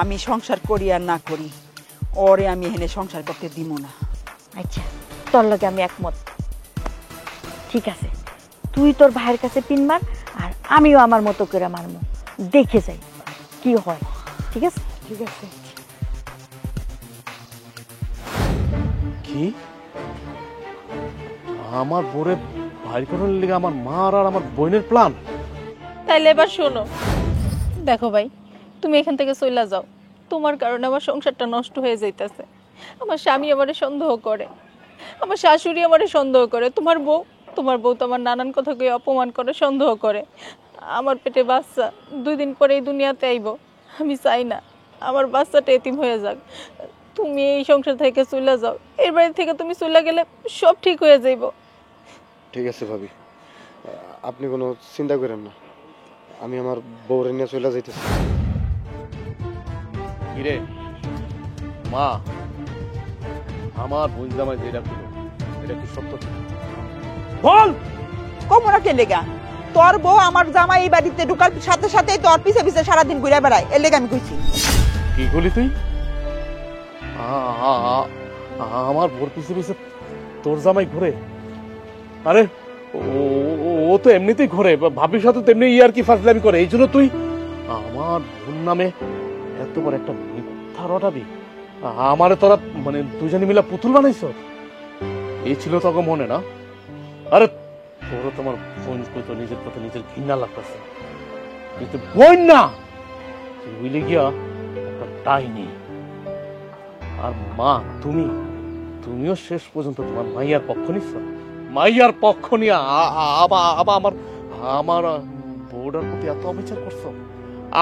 আমি সংসার করি আর না করি, ওরে আমি এখানে সংসার করতে দিব না। আচ্ছা, তোর লগে আমি একমত। ঠিক আছে, তুই তোর ভাইয়ের কাছে পিন মার, আর আমিও আমার মতো করে মারমু, দেখে যাই কি হয়। ঠিক আছে? ঠিক আছে। কি আমার বোরে ভাই করার লেগে আমার মার আর আমার বোনের প্ল্যান? তাইলে এবার শোনো, দেখো ভাই, তুমি এখান থেকে চলে যাও। তোমার কারণে আমার সংসারটা নষ্ট হয়ে যাইতেছে। আমার স্বামী আমারে সন্দেহ করে, আমার শাশুড়ি আমারে সন্দেহ করে, তোমার বউ তো আমার নানান কথা কয়ে অপমান করে, সন্দেহ করে। আমার পেটে বাচ্চা 2 দিন পরে এই দুনিয়াতে আইব। আমি চাই না আমার বাচ্চাটা এতিম হয়ে যাক। তুমি এই সংসার থেকে চলে যাও, এর বাড়ি থেকে তুমি চলে গেলে সব ঠিক হয়ে যাইব। ঠিক আছে ভাবি, আপনি কোনো চিন্তা করেন না, আমি আমার বউরে নিয়ে চলে যাইতেছি। কিরে মা, আমার বোন জামাই যেটা করলো এটা কি সত্য? বল। কমরা কে লেগা? তোর বউ আমার জামাই এই বাড়িতে ঢুকার সাথে সাথেই তোর পিছে পিছে সারাদিন ঘুরে বেড়ায়, এর লেগে আমি কইছি। কি করলি তুই? আমার বোর পিছে পিছে তোর জামাই ঘুরে? আরে ও তো এমনিতেই ঘুরে, ভাবির সাথে তেমনি ইয়ার কি ফাজলামি করে, এই জন্য তুই আমার বোন নামে এত বড় একটা মিথ্যা রটাবি? আমারে তোরা মানে দুজনে মিলে পুতুল বানাইছ? এই ছিল তোকে মনে না? আরে তোর তোমার বোন কইতো নিজের কথা নিজের ঘৃণা লাগতেছে, কিন্তু বোন না, তুই বুঝলে গিয়া একটা ডাইনি। আর মা, তুমিও শেষ পর্যন্ত তোমার মাইয়ার পক্ষ নিচ্ছ, মাইয়ার পক্ষ নিয়ে আমার বউটার প্রতি এত অবিচার করছো,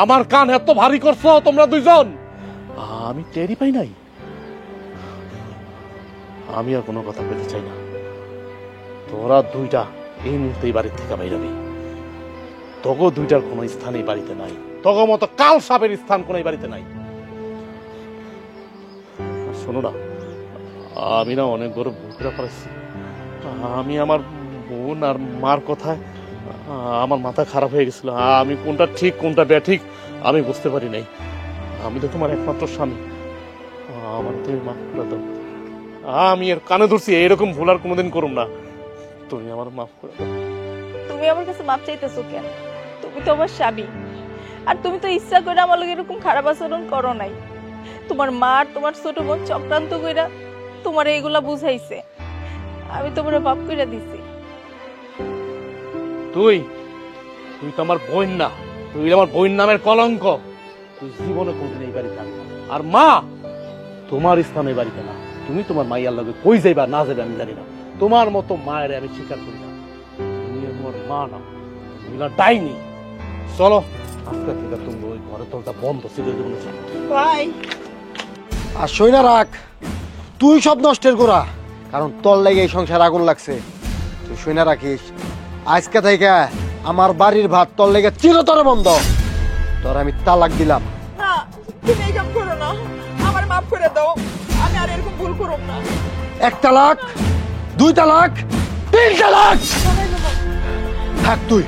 আমার কান এত ভারী করছো তোমরা দুইজন, আমি টেরই পাই নাই। আমি আর কোনো কথা পেতে চাই না। তোরা দুইটা এই মুহূর্তে এই বাড়ির থেকে বাইরাবি। তগো দুইটার কোনো স্থান এই বাড়িতে নাই, তগো মতো কাল সাপের স্থান কোনো এই বাড়িতে নাই। শোনো না, আমি না অনেক বড় ভুল করে ফেলেছি। আমি আমার বোন আর মার কথায় আমার মাথা খারাপ হয়ে গেছিল। আমি কোনটা ঠিক কোনটা ব্যাঠিক আমি বুঝতে পারি নাই। আমি তো তোমার একমাত্র স্বামী, আমার তুমি মাফ করে দাও। আমি এর কানে ধরছি, এরকম ভুল আর কোনোদিন করুম না। তুমি আমার মাফ করে দাও। তুমি আমার কাছে মাপ চাইতেছো কেন? তুমি তো আমার স্বামী, আর তুমি তো ইচ্ছা করে আমার লগে এরকম খারাপ আচরণ করো নাই। তোমার মা আর তোমার ছোট বোন চক্রান্ত কইরা তোমার এইগুলা বুঝাইছে, আমি তোমার মাপ কইরা দিছি। তুই তো আমার বোন না, তুই আমার বোন নামের কলঙ্ক। তুই জীবনে কোনদিন এই বাড়িতে থাকবি না। আর মা, তোমার স্থান এই বাড়িতে না। তুমি তোমার মাইয়ার লগে কই যাইবা না যাবে আমি জানি না। তোমার মতো মায়ের আমি স্বীকার করি না। তুমি আমার মা না, তুমি না ডাইনি। চলো আজকে থেকে তুমি ওই ঘরে তোলটা বন্ধ ছিল। ভাই আর সই না রাখ, তুই সব নষ্টের গোড়া, কারণ তোর লেগে এই সংসার আগুন লাগছে। তুই সই না রাখিস, আজকে থেকে আমার বাড়ির ভাত তোর লেগে চিরতরে বন্ধ। তোর আমি তালাক দিলাম। না, তুমি এই কাম করো না, আমার মাফ করে দাও, আমি আর এরকম ভুল করব না। 1 তালাক, 2 তালাক, 3 তালাক। থাক তুই।